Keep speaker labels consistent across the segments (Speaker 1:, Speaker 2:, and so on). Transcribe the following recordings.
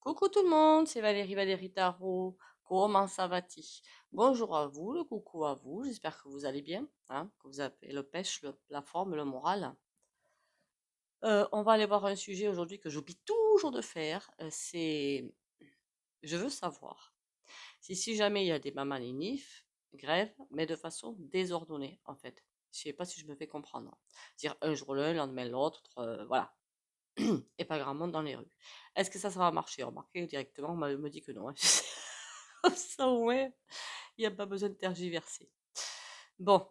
Speaker 1: Coucou tout le monde, c'est Valérie Tarot. Comment ça va-t-il? Bonjour à vous, le coucou à vous. J'espère que vous allez bien, hein, que vous avez le pêche, la forme, le moral. On va aller voir un sujet aujourd'hui que j'oublie toujours de faire. Je veux savoir si jamais il y a des mamans nif, grève, mais de façon désordonnée en fait. Je sais pas si je me fais comprendre. C'est-à-dire un jour l'un, le lendemain l'autre, voilà. Et pas grand monde dans les rues. Est-ce que ça va marcher? Remarquez directement, on me dit que non, hein. Ça, ouais, il n'y a pas besoin de tergiverser. Bon,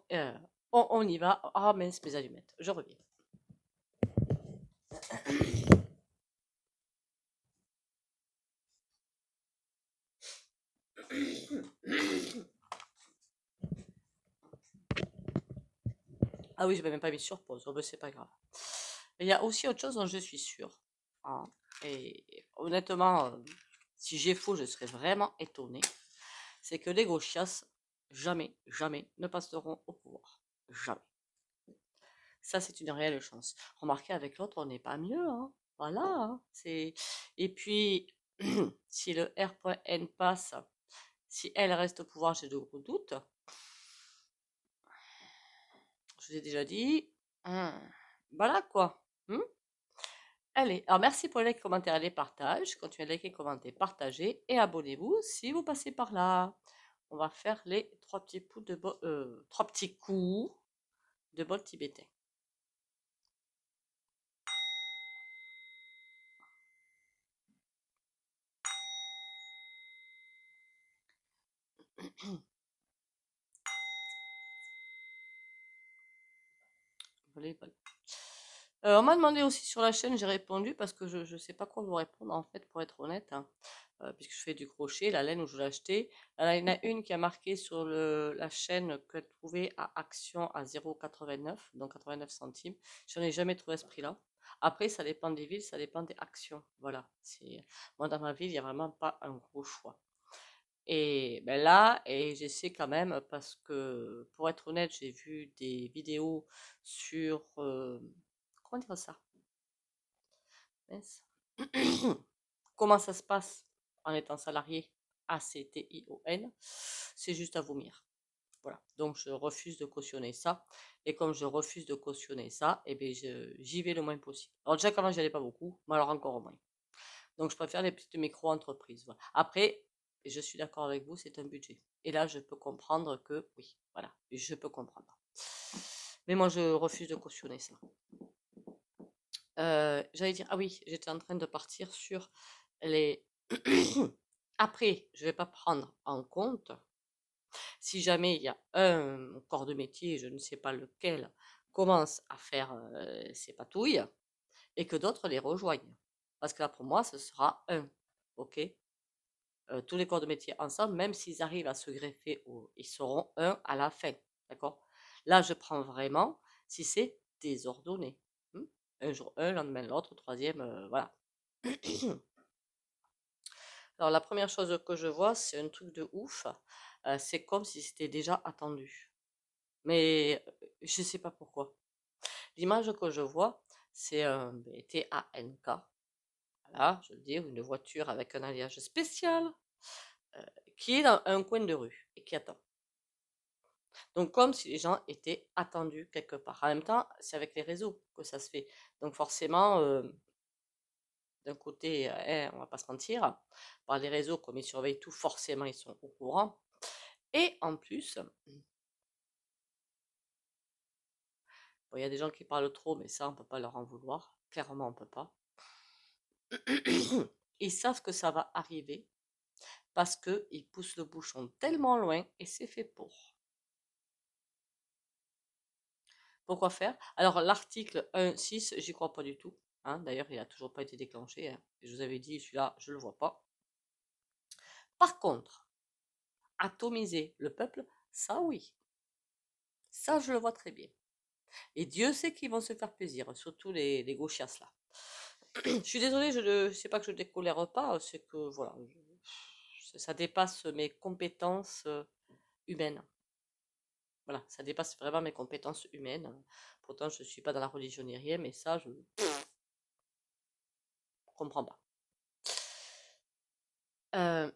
Speaker 1: on y va. Ah mince, mes allumettes. Je reviens. Ah oui, je n'avais même pas mis sur pause. Oh, ben, c'est pas grave. Il y a aussi autre chose dont je suis sûre, hein. Et honnêtement, si j'ai faux, je serais vraiment étonnée. C'est que les gauchias, jamais, jamais ne passeront au pouvoir. Jamais. Ça, c'est une réelle chance. Remarquez, avec l'autre, on n'est pas mieux, hein. Voilà, hein. Et puis, si le R.N passe, si elle reste au pouvoir, j'ai de gros doutes. Je vous ai déjà dit. Voilà quoi. Allez, alors merci pour les likes, commentaires et les partages. Continuez à liker, commenter, partager et abonnez-vous si vous passez par là. On va faire les trois petits coups de bol tibétain. On m'a demandé aussi sur la chaîne, j'ai répondu parce que je ne sais pas quoi vous répondre en fait, pour être honnête, hein. Puisque je fais du crochet, la laine où je l'ai acheté. Il y en a une qui a marqué sur la chaîne qu'elle trouvait à Action à 0,89, donc 89 centimes. Je n'en ai jamais trouvé à ce prix-là. Après, ça dépend des villes, ça dépend des actions. Voilà. Moi, dans ma ville, il n'y a vraiment pas un gros choix. Et ben là, et j'essaie quand même parce que, pour être honnête, j'ai vu des vidéos sur, comment dire ça? Mince. Comment ça se passe en étant salarié? ACTION, c'est juste à vomir. Voilà. Donc je refuse de cautionner ça. Et comme je refuse de cautionner ça, eh bien j'y vais le moins possible. Alors déjà qu'avant j'y allais pas beaucoup, mais alors encore moins. Donc je préfère les petites micro-entreprises. Voilà. Après, je suis d'accord avec vous, c'est un budget. Et là, je peux comprendre que oui, voilà, je peux comprendre. Mais moi, je refuse de cautionner ça. J'allais dire, ah oui, j'étais en train de partir sur les. Après, je ne vais pas prendre en compte si jamais il y a un corps de métier, je ne sais pas lequel, commence à faire ses patouilles et que d'autres les rejoignent. Parce que là, pour moi, ce sera un. Ok? Tous les corps de métier ensemble, même s'ils arrivent à se greffer, ils seront un à la fin. D'accord? Là, je prends vraiment si c'est désordonné. Un jour un, le lendemain l'autre, troisième, voilà. Alors, la première chose que je vois, c'est un truc de ouf. C'est comme si c'était déjà attendu. Mais je ne sais pas pourquoi. L'image que je vois, c'est un TANK. Voilà, je veux dire, une voiture avec un alliage spécial euh, qui est dans un coin de rue et qui attend. Donc, comme si les gens étaient attendus quelque part. En même temps, c'est avec les réseaux que ça se fait. Donc, forcément, d'un côté, on va pas se mentir, par les réseaux, comme ils surveillent tout, forcément, ils sont au courant. Et en plus, bon, il y a des gens qui parlent trop, mais ça, on peut pas leur en vouloir. Clairement, on peut pas. Ils savent que ça va arriver parce qu'ils poussent le bouchon tellement loin et c'est fait pour. Pourquoi faire? Alors, l'article 1.6, j'y crois pas du tout, hein. D'ailleurs, il n'a toujours pas été déclenché, hein. Je vous avais dit, celui-là, je le vois pas. Par contre, atomiser le peuple, ça oui. Ça, je le vois très bien. Et Dieu sait qu'ils vont se faire plaisir, surtout les gauchias là. Je suis désolée, je ne sais pas que je ne décolère pas, c'est que voilà, ça dépasse mes compétences humaines. Voilà, ça dépasse vraiment mes compétences humaines. Pourtant, je ne suis pas dans la religion ni rien, mais ça, je ne comprends pas. Euh,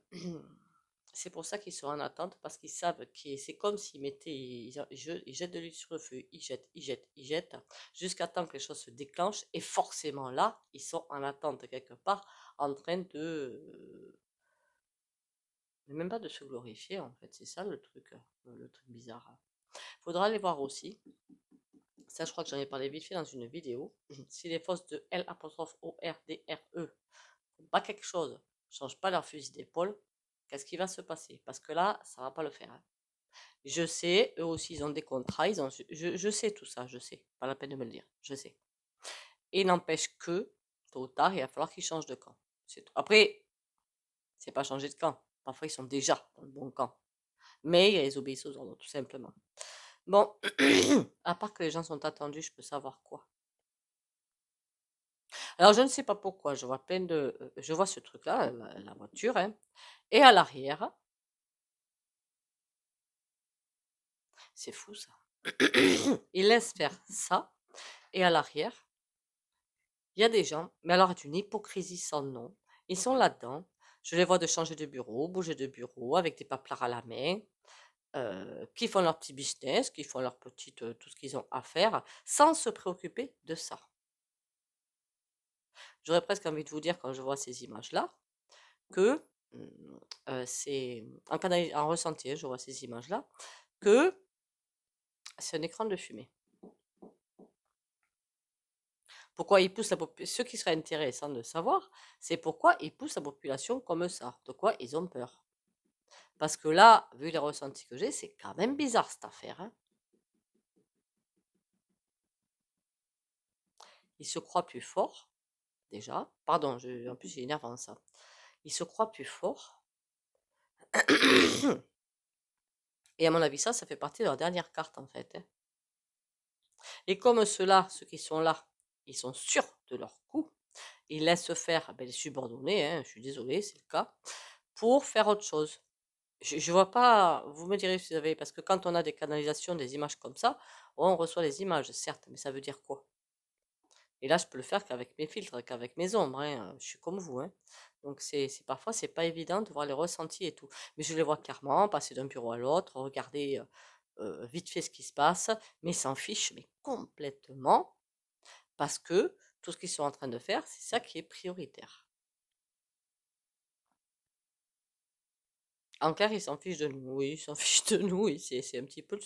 Speaker 1: c'est pour ça qu'ils sont en attente, parce qu'ils savent que c'est comme s'ils mettaient, ils jettent de l'huile sur le feu, ils jettent, jusqu'à temps que les choses se déclenchent, et forcément là, ils sont en attente quelque part, en train mais même pas de se glorifier en fait, c'est ça le truc bizarre. Faudra aller voir aussi, ça je crois que j'en ai parlé vite fait dans une vidéo, si les fosses de L apostrophe O R D R E font pas quelque chose, changent pas leur fusil d'épaule, qu'est-ce qui va se passer? Parce que là, ça va pas le faire, hein. Je sais, eux aussi ils ont des contrats, je sais tout ça, je sais, pas la peine de me le dire, je sais. Et n'empêche que, tôt ou tard, il va falloir qu'ils changent de camp. C'est tout. Après, c'est pas changer de camp. Parfois, ils sont déjà dans le bon camp. Mais ils obéissent aux ordres, tout simplement. Bon, à part que les gens sont attendus, je peux savoir quoi. Alors, je ne sais pas pourquoi, je vois plein de... je vois ce truc-là, la voiture, hein, et à l'arrière, c'est fou ça. Ils laissent faire ça, et à l'arrière, il y a des gens, mais alors d'une hypocrisie sans nom. Ils sont là-dedans. Je les vois de changer de bureau, bouger de bureau, avec des paplards à la main, qui font leur petit business, qui font leur petite, tout ce qu'ils ont à faire, sans se préoccuper de ça. J'aurais presque envie de vous dire, quand je vois ces images-là, que c'est en ressenti, je vois ces images-là, que c'est un écran de fumée. Pourquoi ils poussent la population? Ce qui serait intéressant de savoir, c'est pourquoi ils poussent la population comme ça. De quoi ils ont peur. Parce que là, vu les ressentis que j'ai, c'est quand même bizarre cette affaire, hein. Ils se croient plus forts, déjà. Pardon, en plus j'ai énervant ça. Ils se croient plus forts. Et à mon avis, ça fait partie de leur dernière carte, en fait, hein. Et comme ceux-là, ceux qui sont là, ils sont sûrs de leur coup, ils laissent faire les subordonnés, hein, je suis désolée, c'est le cas, pour faire autre chose. Je vois pas, vous me direz si vous avez, parce que quand on a des canalisations, des images comme ça, on reçoit les images, certes, mais ça veut dire quoi? Et là, je peux le faire qu'avec mes filtres, qu'avec mes ombres, hein, je suis comme vous, hein. Donc parfois, c'est pas évident de voir les ressentis et tout. Mais je les vois clairement, passer d'un bureau à l'autre, regarder vite fait ce qui se passe, mais s'en fichent, mais complètement, parce que tout ce qu'ils sont en train de faire, c'est ça qui est prioritaire. En clair, ils s'en fichent de nous, oui, ils s'en fichent de nous, oui, c'est un petit peu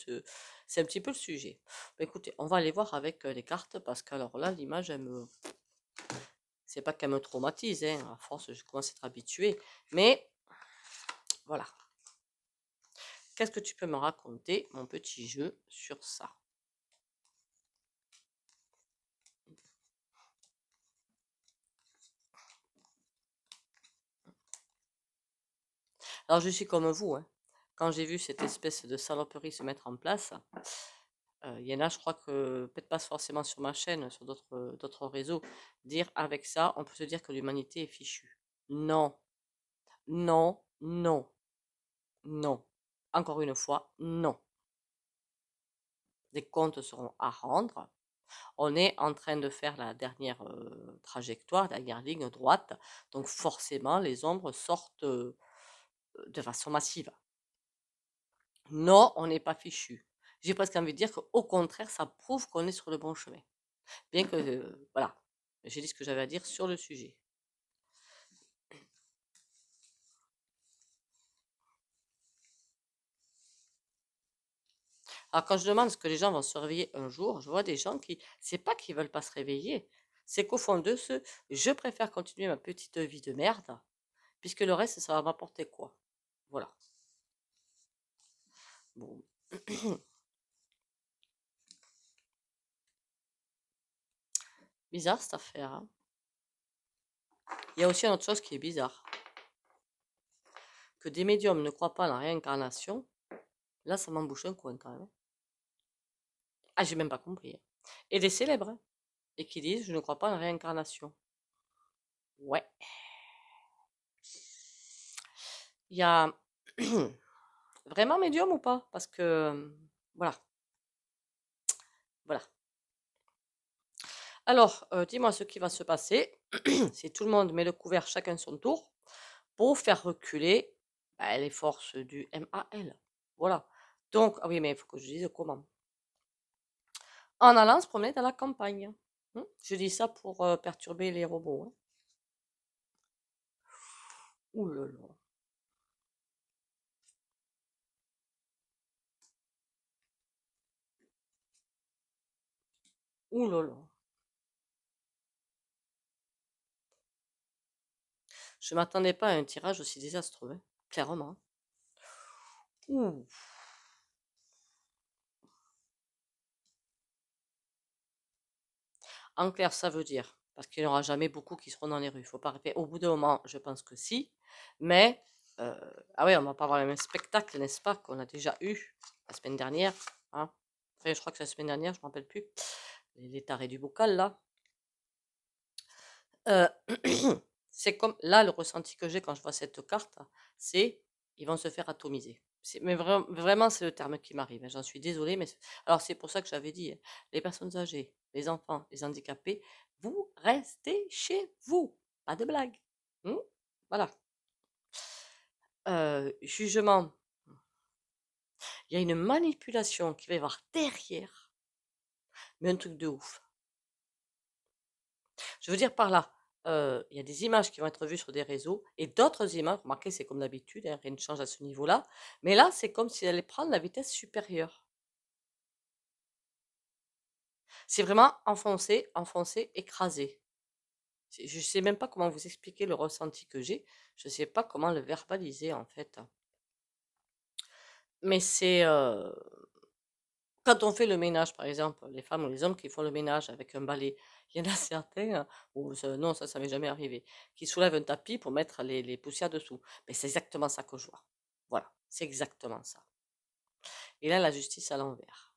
Speaker 1: le sujet. Bah, écoutez, on va aller voir avec les cartes, parce qu'alors là, l'image, c'est pas qu'elle me traumatise, hein, à force, je commence à être habituée, mais voilà. Qu'est-ce que tu peux me raconter, mon petit jeu, sur ça? Alors, je suis comme vous, hein. Quand j'ai vu cette espèce de saloperie se mettre en place, il y en a, je crois que, peut-être pas forcément sur ma chaîne, sur d'autres réseaux, dire avec ça, on peut se dire que l'humanité est fichue. Non, non, non, non. Encore une fois, non. Des comptes seront à rendre. On est en train de faire la dernière trajectoire, la dernière ligne droite. Donc forcément, les ombres sortent de façon massive. Non, on n'est pas fichu. J'ai presque envie de dire qu'au contraire, ça prouve qu'on est sur le bon chemin. Bien que, voilà, j'ai dit ce que j'avais à dire sur le sujet. Alors quand je demande ce que les gens vont se réveiller un jour, je vois des gens qui, c'est pas qu'ils veulent pas se réveiller, c'est qu'au fond d'eux, je préfère continuer ma petite vie de merde, puisque le reste, ça va m'apporter quoi? Voilà. Bon. Bizarre cette affaire, hein. Il y a aussi une autre chose qui est bizarre. Que des médiums ne croient pas à la réincarnation, là, ça m'embouche un coin quand même. Ah, j'ai même pas compris, hein. Et des célèbres, hein, et qui disent, je ne crois pas à la réincarnation. Ouais. Il y a vraiment médium ou pas? Parce que, voilà, voilà. Alors, dis-moi ce qui va se passer si tout le monde met le couvert chacun son tour pour faire reculer les forces du MAL. Voilà. Donc, ah oui, mais il faut que je dise comment. En allant se promener dans la campagne. Je dis ça pour perturber les robots. Hein. Ouh là là. Ouh là là. Je m'attendais pas à un tirage aussi désastreux, hein, clairement. Ouh. En clair, ça veut dire, parce qu'il n'y en aura jamais beaucoup qui seront dans les rues. Faut pas rêver. Au bout d'un moment, je pense que si. Mais, euh, ah ouais, on va pas avoir le même spectacle, n'est-ce pas, qu'on a déjà eu la semaine dernière. Hein. Enfin, je crois que c'est la semaine dernière, je ne me rappelle plus. Les tarés du bocal, là. Euh, c'est comme, là, le ressenti que j'ai quand je vois cette carte, c'est, ils vont se faire atomiser. Mais vraiment, c'est le terme qui m'arrive. Hein. J'en suis désolée, mais alors c'est pour ça que j'avais dit, hein, les personnes âgées, les enfants, les handicapés, vous restez chez vous. Pas de blague. Voilà. Jugement. Il y a une manipulation qui va y avoir derrière, mais un truc de ouf. Je veux dire par là, il y a des images qui vont être vues sur des réseaux et d'autres images, remarquez, c'est comme d'habitude, hein, rien ne change à ce niveau-là, mais là, c'est comme si elle allait prendre la vitesse supérieure. C'est vraiment enfoncer, enfoncer, écraser. Je ne sais même pas comment vous expliquer le ressenti que j'ai. Je ne sais pas comment le verbaliser, en fait. Mais c'est... quand on fait le ménage, par exemple, les femmes ou les hommes qui font le ménage avec un balai, il y en a certains, ou non, ça m'est jamais arrivé, qui soulèvent un tapis pour mettre les poussières dessous. Mais c'est exactement ça que je vois. Voilà, c'est exactement ça. Et là, la justice à l'envers.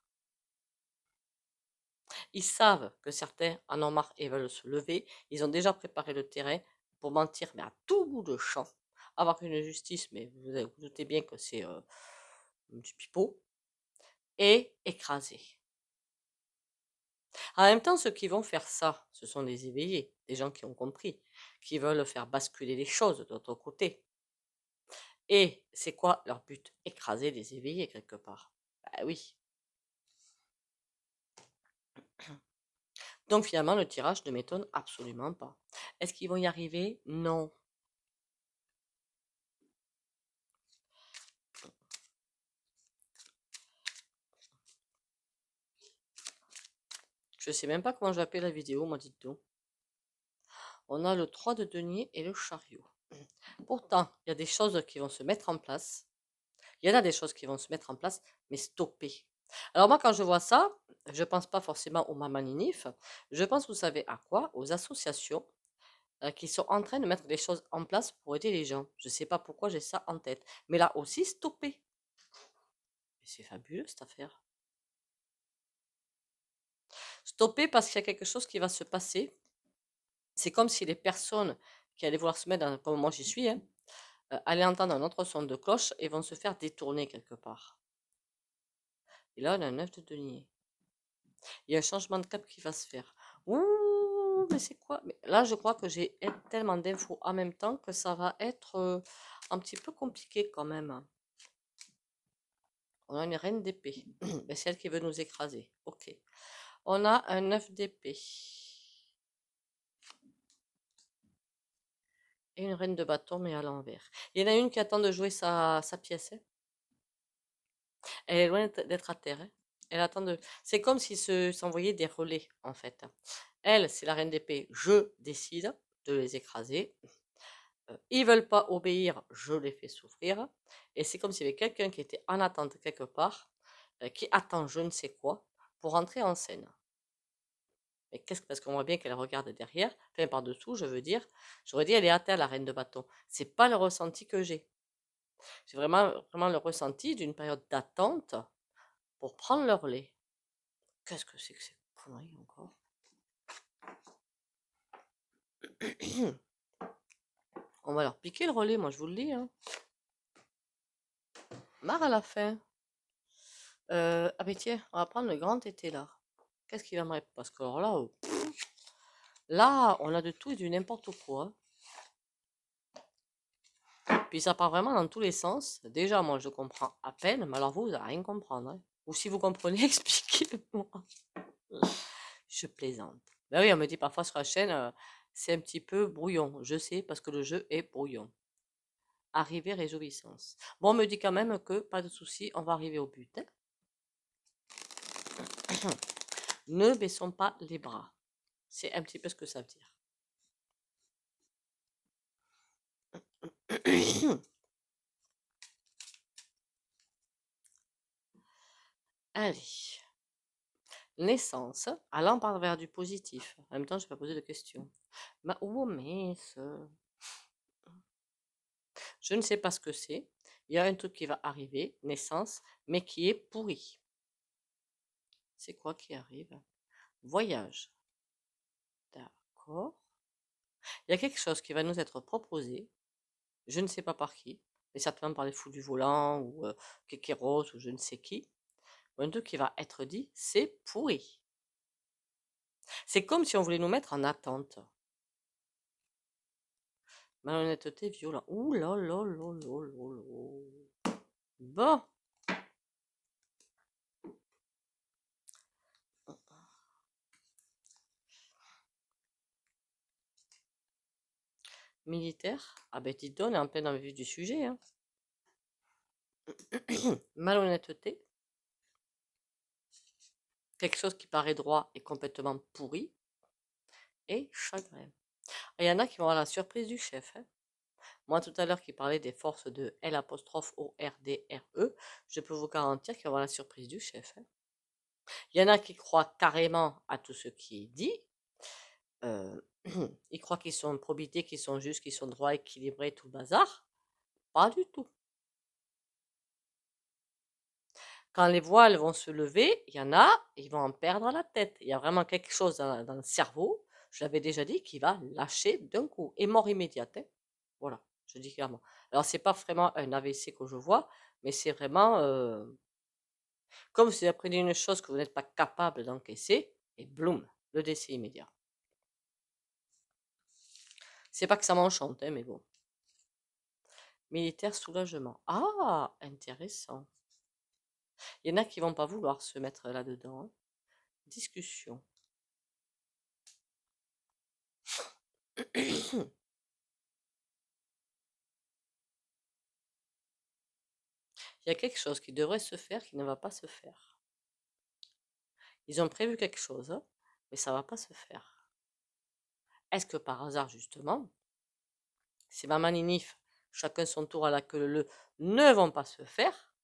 Speaker 1: Ils savent que certains en ont marre et veulent se lever. Ils ont déjà préparé le terrain pour mentir, mais à tout bout de champ. Avoir une justice, mais vous doutez bien que c'est du pipeau. Et écraser. En même temps, ceux qui vont faire ça, ce sont des éveillés, des gens qui ont compris, qui veulent faire basculer les choses de l'autre côté. Et c'est quoi leur but? Écraser les éveillés quelque part. Ben oui. Donc finalement, le tirage ne m'étonne absolument pas. Est-ce qu'ils vont y arriver? Non. Je sais même pas comment je vais appeler la vidéo, moi dites donc. On a le 3 de denier et le chariot. Pourtant, il y a des choses qui vont se mettre en place. Il y en a des choses qui vont se mettre en place, mais stopper. Alors moi, quand je vois ça, je ne pense pas forcément aux Mamaninif. Je pense, vous savez à quoi? Aux associations qui sont en train de mettre des choses en place pour aider les gens. Je ne sais pas pourquoi j'ai ça en tête. Mais là aussi, stopper. C'est fabuleux cette affaire. Stopper parce qu'il y a quelque chose qui va se passer. C'est comme si les personnes qui allaient vouloir se mettre dans, comme moi j'y suis, hein, allaient entendre un autre son de cloche et vont se faire détourner quelque part. Et là, on a un 9 de denier. Il y a un changement de cap qui va se faire. Ouh, mais c'est quoi? Mais là, je crois que j'ai tellement d'infos en même temps que ça va être un petit peu compliqué quand même. On a une reine d'épée. C'est elle qui veut nous écraser. Ok. On a un 9 d'épée. Et une reine de bâton, mais à l'envers. Il y en a une qui attend de jouer sa pièce. Hein. Elle est loin d'être à terre. Hein. Elle attend de... C'est comme s'il s'envoyait des relais, en fait. Elle, c'est la reine d'épée. Je décide de les écraser. Ils veulent pas obéir, je les fais souffrir. Et c'est comme s'il y avait quelqu'un qui était en attente quelque part, qui attend je ne sais quoi, pour entrer en scène. Mais qu'est-ce que, parce qu'on voit bien qu'elle regarde derrière, enfin par-dessous, je veux dire, j'aurais dit elle est à terre, la reine de bâton. C'est pas le ressenti que j'ai. C'est vraiment, vraiment le ressenti d'une période d'attente pour prendre leur relais. Qu'est-ce que c'est que ces conneries encore? On va leur piquer le relais, moi je vous le dis. Hein. Marre à la fin. Ah mais tiens, on va prendre le grand été là. Qu'est-ce qu'il va me répondre? Parce que alors là, là, on a de tout et du n'importe quoi. Puis ça part vraiment dans tous les sens. Déjà, moi, je comprends à peine, mais alors vous allez rien comprendre, hein. Ou si vous comprenez, expliquez-moi. Je plaisante. Ben oui, on me dit parfois sur la chaîne, c'est un petit peu brouillon. Je sais, parce que le jeu est brouillon. Arrivée, réjouissance. Bon, on me dit quand même que, pas de souci, on va arriver au but, hein. Ne baissons pas les bras. C'est un petit peu ce que ça veut dire. Allez. Naissance, allant par vers du positif. En même temps, je vais pas poser de questions. Mais je ne sais pas ce que c'est. Il y a un truc qui va arriver, naissance, mais qui est pourri. C'est quoi qui arrive? Voyage. D'accord. Il y a quelque chose qui va nous être proposé. Je ne sais pas par qui, mais certainement par les fous du volant ou Kekeros ou je ne sais qui. Un truc qui va être dit, c'est pourri. C'est comme si on voulait nous mettre en attente. Malhonnêteté, violent. Ouh là là là là là là. Bon. Militaire. Ah ben dis donc, on est en plein dans le vif du sujet, hein. Malhonnêteté. Quelque chose qui paraît droit est complètement pourri. Et chagrin. Il y en a qui vont avoir la surprise du chef, hein. Moi, tout à l'heure, qui parlait des forces de L'ORDRE, je peux vous garantir qu'il va y avoir la surprise du chef, hein. Il y en a qui croient carrément à tout ce qui est dit. Euh, ils croient qu'ils sont probité, qu'ils sont justes, qu'ils sont droits, équilibrés, tout le bazar. Pas du tout. Quand les voiles vont se lever, il y en a, ils vont en perdre la tête. Il y a vraiment quelque chose dans le cerveau, je l'avais déjà dit, qui va lâcher d'un coup. Et mort immédiate, hein. Voilà, je dis clairement. Alors, c'est pas vraiment un AVC que je vois, mais c'est vraiment comme si vous apprenez une chose que vous n'êtes pas capable d'encaisser, et bloum, le décès immédiat. C'est pas que ça m'enchante, hein, mais bon. Militaire soulagement. Ah, intéressant. Il y en a qui vont pas vouloir se mettre là-dedans, hein. Discussion. Il y a quelque chose qui devrait se faire qui ne va pas se faire. Ils ont prévu quelque chose, hein, mais ça va pas se faire. Est-ce que par hasard, justement, ces mamanifs, chacun son tour à la queue leu, ne vont pas se faire,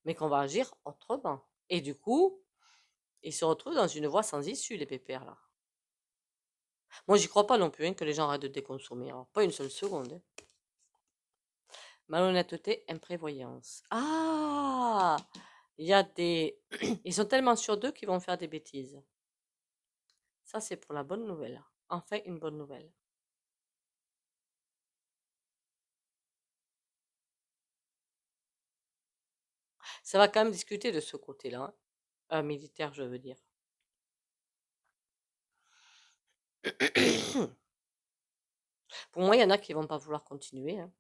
Speaker 1: mais qu'on va agir autrement. Et du coup, ils se retrouvent dans une voie sans issue, les pépères, là. Moi, j'y crois pas non plus, hein, que les gens arrêtent de déconsommer. Alors, pas une seule seconde, hein. Malhonnêteté, imprévoyance. Ah! Il y a des... Ils sont tellement sûrs d'eux qu'ils vont faire des bêtises. Ça, c'est pour la bonne nouvelle. Enfin, une bonne nouvelle. Ça va quand même discuter de ce côté-là, hein. Militaire, je veux dire. Pour moi, il y en a qui vont pas vouloir continuer, hein.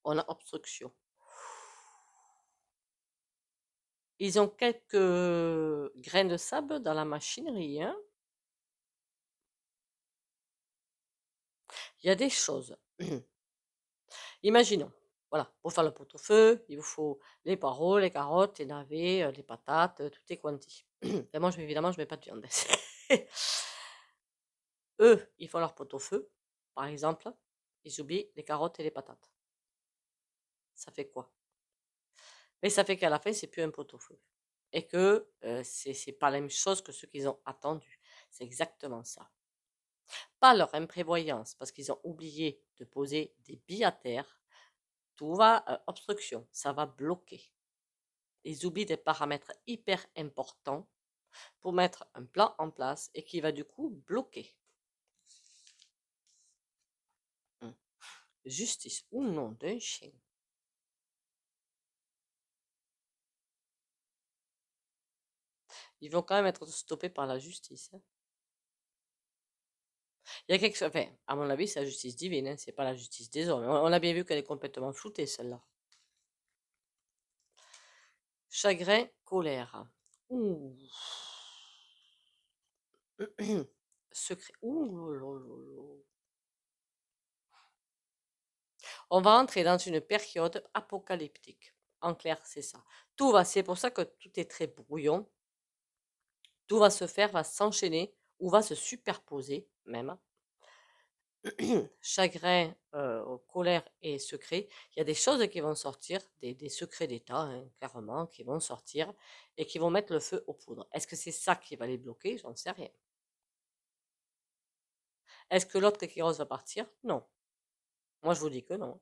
Speaker 1: On a obstruction. Ils ont quelques grains de sable dans la machinerie, hein. Il y a des choses. Imaginons, voilà, pour faire le pot-au-feu, il vous faut les poireaux, les carottes, les navets, les patates, tout est quanti. Et moi, évidemment, je mets pas de viande. Eux, ils font leur pot-au-feu, par exemple, ils oublient les carottes et les patates. Ça fait quoi? Mais ça fait qu'à la fin, c'est plus un pot-au-feu. Et que c'est pas la même chose que ce qu'ils ont attendu. C'est exactement ça. Pas leur imprévoyance, parce qu'ils ont oublié de poser des billes à terre. Tout va obstruction, ça va bloquer. Ils oublient des paramètres hyper importants pour mettre un plan en place et qui va du coup bloquer. Justice ou non d'un chien. Ils vont quand même être stoppés par la justice, hein. Il y a quelque chose, enfin, à mon avis, c'est la justice divine, hein, c'est pas la justice des hommes. On a bien vu qu'elle est complètement floutée, celle-là. Chagrin, colère. Ouh. Secret. Ouh, lolololo. On va entrer dans une période apocalyptique. En clair, c'est ça. Tout va, c'est pour ça que tout est très brouillon. Tout va se faire, va s'enchaîner ou va se superposer même. Chagrin, colère et secret. Il y a des choses qui vont sortir, des secrets d'État, hein, clairement, qui vont sortir et qui vont mettre le feu aux poudres. Est-ce que c'est ça qui va les bloquer? J'en sais rien. Est-ce que l'autre Kékéros va partir? Non. Moi, je vous dis que non.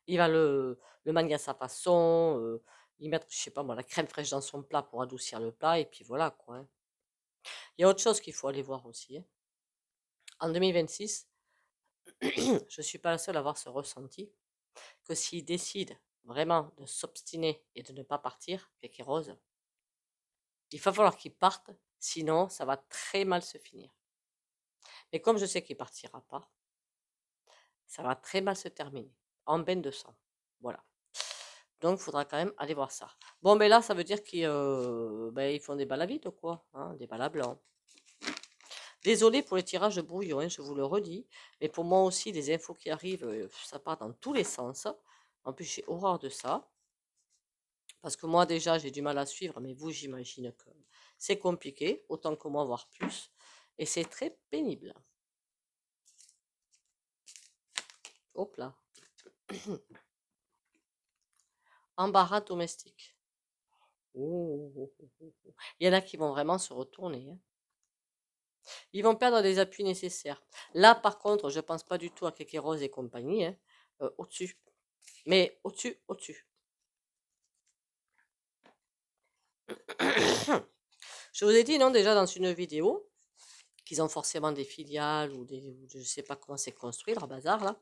Speaker 1: Il va le manier à sa façon, y mettre, je sais pas moi, la crème fraîche dans son plat pour adoucir le plat, et puis voilà quoi, hein. Il y a autre chose qu'il faut aller voir aussi, hein. En 2026, je suis pas la seule à avoir ce ressenti, que s'il décide vraiment de s'obstiner et de ne pas partir, Keke Rose, il va falloir qu'il parte, sinon ça va très mal se finir. Mais comme je sais qu'il partira pas, ça va très mal se terminer, en bain de sang. Voilà. Donc, il faudra quand même aller voir ça. Bon, mais là, ça veut dire qu'ils ben, ils font des balles à vide, quoi, hein, des balles à blanc. Désolé pour les tirages brouillons, hein, je vous le redis. Mais pour moi aussi, les infos qui arrivent, ça part dans tous les sens. En plus, j'ai horreur de ça. Parce que moi, déjà, j'ai du mal à suivre. Mais vous, j'imagine que c'est compliqué. Autant que moi, voire plus. Et c'est très pénible. Hop là. Embarras domestique. Oh, oh, oh, oh, oh. Il y en a qui vont vraiment se retourner, hein. Ils vont perdre des appuis nécessaires. Là, par contre, je pense pas du tout à Kekeros et compagnie, hein, au-dessus. Mais au-dessus, au-dessus. Je vous ai dit, non, déjà dans une vidéo, qu'ils ont forcément des filiales ou je ne sais pas comment c'est construit, leur bazar, là.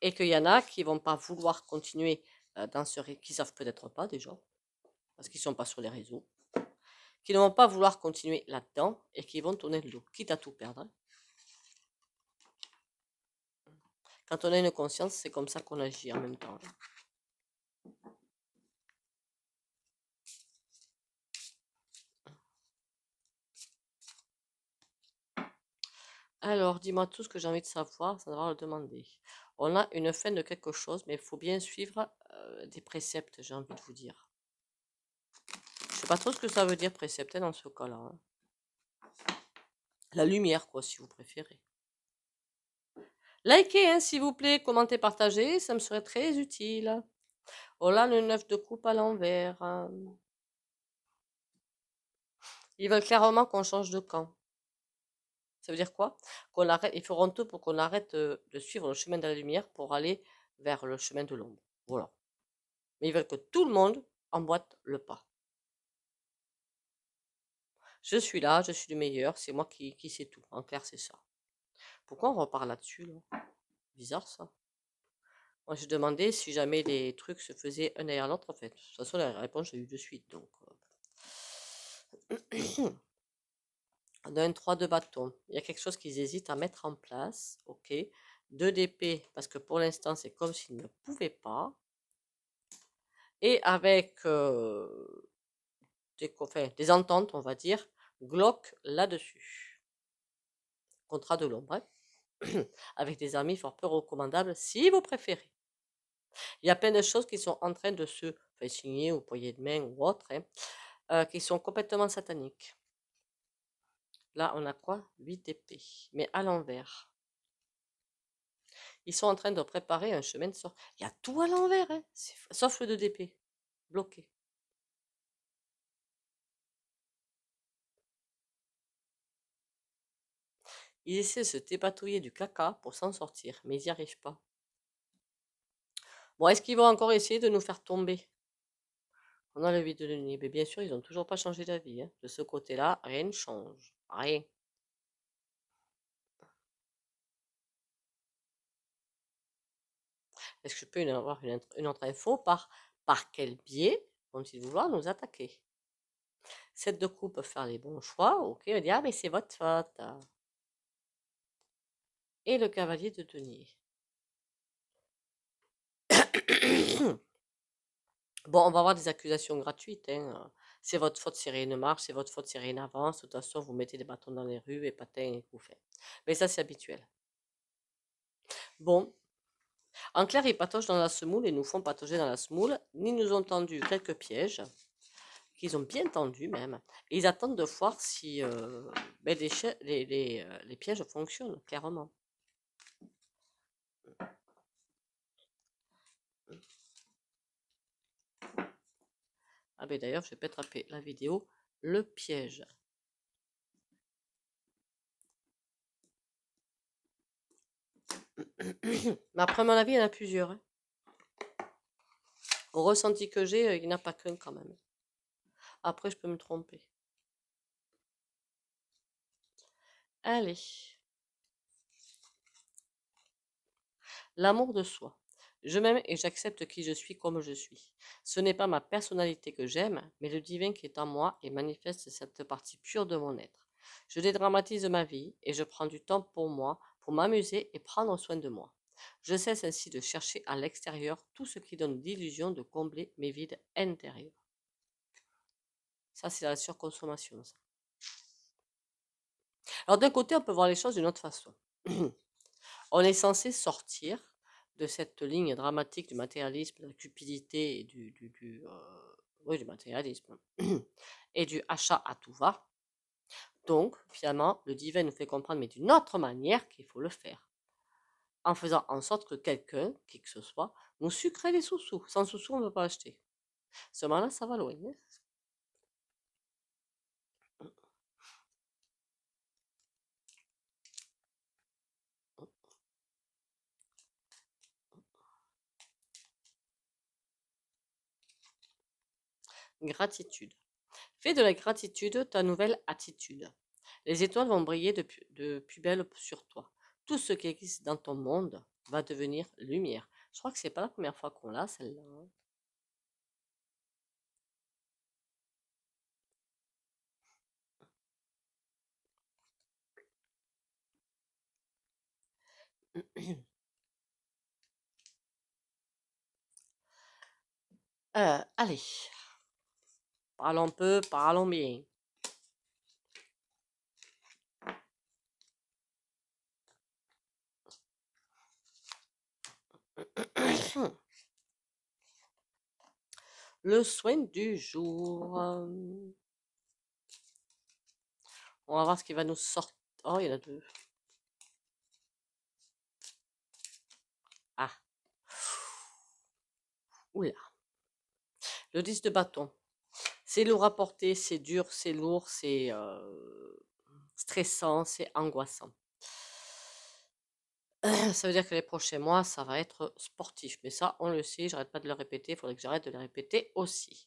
Speaker 1: Et qu'il y en a qui vont pas vouloir continuer dans ce qui savent peut-être pas déjà, parce qu'ils sont pas sur les réseaux, qui ne vont pas vouloir continuer là-dedans et qui vont tourner le dos, quitte à tout perdre, hein. Quand on a une conscience, c'est comme ça qu'on agit en même temps, hein. Alors, dis-moi tout ce que j'ai envie de savoir sans avoir à le demander. On a une fin de quelque chose, mais il faut bien suivre des préceptes, j'ai envie de vous dire. Je sais pas trop ce que ça veut dire précepte dans ce cas-là, hein. La lumière, quoi, si vous préférez. Likez, hein, s'il vous plaît, commentez, partagez, ça me serait très utile. Oh là, le 9 de coupe à l'envers, hein. Ils veulent clairement qu'on change de camp. Ça veut dire quoi? Qu'on arrête, ils feront tout pour qu'on arrête de suivre le chemin de la lumière pour aller vers le chemin de l'ombre. Voilà. Mais ils veulent que tout le monde emboîte le pas. Je suis là, je suis le meilleur, c'est moi qui sais tout. En clair, c'est ça. Pourquoi on repart là-dessus, là? Bizarre, ça. Moi, je demandais si jamais les trucs se faisaient un derrière l'autre, en fait. De toute façon, la réponse, j'ai eu de suite, donc... On a un 3 de bâton. Il y a quelque chose qu'ils hésitent à mettre en place. Ok. 2 d'épée, parce que pour l'instant, c'est comme s'ils ne pouvaient pas. Et avec des ententes, on va dire, Glock là-dessus. Contrat de l'ombre, hein. Avec des amis fort peu recommandables, si vous préférez. Il y a plein de choses qui sont en train de se signer au poignet de main ou autre, hein, qui sont complètement sataniques. Là, on a quoi? 8 d'épée, mais à l'envers. Ils sont en train de préparer un chemin de sort. Il y a tout à l'envers, hein, sauf le 2 d'épée, bloqué. Ils essaient de se dépatouiller du caca pour s'en sortir, mais ils n'y arrivent pas. Bon, est-ce qu'ils vont encore essayer de nous faire tomber? On a le vide de nuit, mais bien sûr, ils n'ont toujours pas changé d'avis, hein. De ce côté-là, rien ne change. Rien. Est-ce que je peux avoir une autre info par quel biais vont-ils vouloir nous attaquer? 7 de coupe peut faire les bons choix. Ok, on va dire, ah, mais c'est votre faute. et le cavalier de denier. Bon, on va avoir des accusations gratuites, hein. C'est votre faute si rien ne marche, c'est votre faute si rien n'avance. De toute façon, vous mettez des bâtons dans les rues et patins et vous faites. Mais ça, c'est habituel. Bon, en clair, ils patauchent dans la semoule et nous font patauger dans la semoule. Ils nous ont tendu quelques pièges, qu'ils ont bien tendus même. Et ils attendent de voir si ben, les pièges fonctionnent, clairement. Ah ben d'ailleurs, je vais peut-être appeler la vidéo le piège. Mais après, à mon avis, il y en a plusieurs, hein. Au ressenti que j'ai, il n'y en a pas qu'un quand même. Après, je peux me tromper. Allez. L'amour de soi. Je m'aime et j'accepte qui je suis comme je suis. Ce n'est pas ma personnalité que j'aime, mais le divin qui est en moi et manifeste cette partie pure de mon être. Je dédramatise ma vie et je prends du temps pour moi, pour m'amuser et prendre soin de moi. Je cesse ainsi de chercher à l'extérieur tout ce qui donne l'illusion de combler mes vides intérieurs. Ça, c'est la surconsommation, ça. Alors d'un côté, on peut voir les choses d'une autre façon. On est censé sortir de cette ligne dramatique du matérialisme, de la cupidité et oui, du matérialisme et du achat à tout va. Donc, finalement, le divin nous fait comprendre, mais d'une autre manière, qu'il faut le faire. En faisant en sorte que quelqu'un, qui que ce soit, nous sucre les sous-sous. Sans sous-sous, on ne peut pas acheter. Ce moment-là, ça va loin, hein. Gratitude. Fais de la gratitude ta nouvelle attitude. Les étoiles vont briller de plus belle sur toi. Tout ce qui existe dans ton monde va devenir lumière. Je crois que c'est pas la première fois qu'on l'a, celle-là, allez, parlons peu, parlons bien. Le soin du jour. On va voir ce qui va nous sortir. Oh, il y en a deux. Ah, oula. Le 10 de bâton. C'est lourd à porter, c'est dur, c'est lourd, c'est stressant, c'est angoissant. Ça veut dire que les prochains mois, ça va être sportif. Mais ça, on le sait, j'arrête pas de le répéter, il faudrait que j'arrête de le répéter aussi.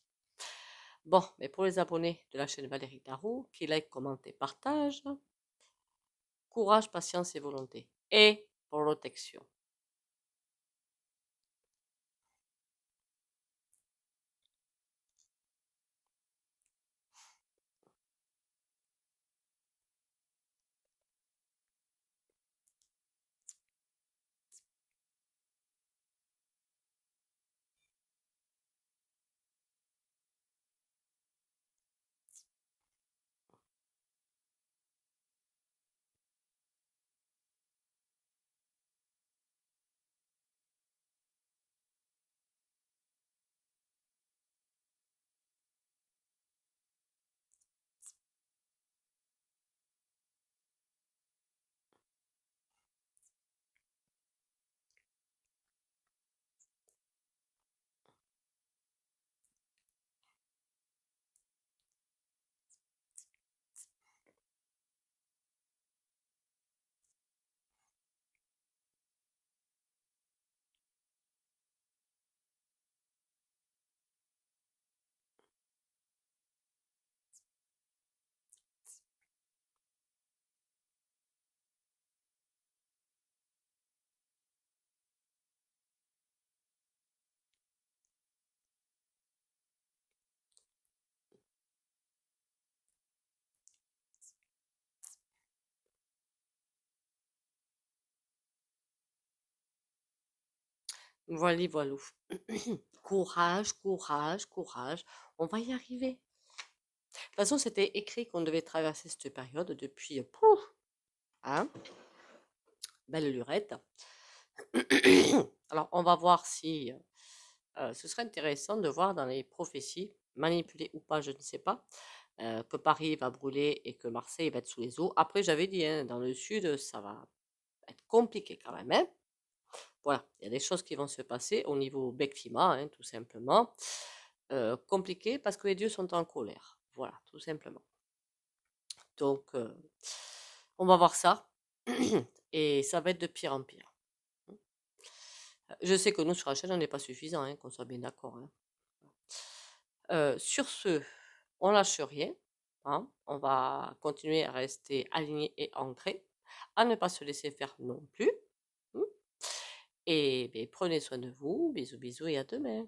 Speaker 1: Bon, mais pour les abonnés de la chaîne Valérie Darou, qui like, commente et partage, courage, patience et volonté. Et protection. Voilà, voilou. Courage, courage, courage. On va y arriver. De toute façon, c'était écrit qu'on devait traverser cette période depuis, pouf, hein, belle lurette. Alors, on va voir si ce serait intéressant de voir dans les prophéties, manipulées ou pas, je ne sais pas, que Paris va brûler et que Marseille va être sous les eaux. Après, j'avais dit, hein, dans le sud, ça va être compliqué quand même, hein. Voilà, il y a des choses qui vont se passer au niveau Bec-Climat, hein, tout simplement. Compliqué parce que les dieux sont en colère. Voilà, tout simplement. Donc, on va voir ça. Et ça va être de pire en pire. Je sais que nous, sur la chaîne, on n'est pas suffisant, hein, qu'on soit bien d'accord, hein. Sur ce, on lâche rien, hein. On va continuer à rester aligné et ancré, à ne pas se laisser faire non plus. Et ben, prenez soin de vous. Bisous, bisous et à demain.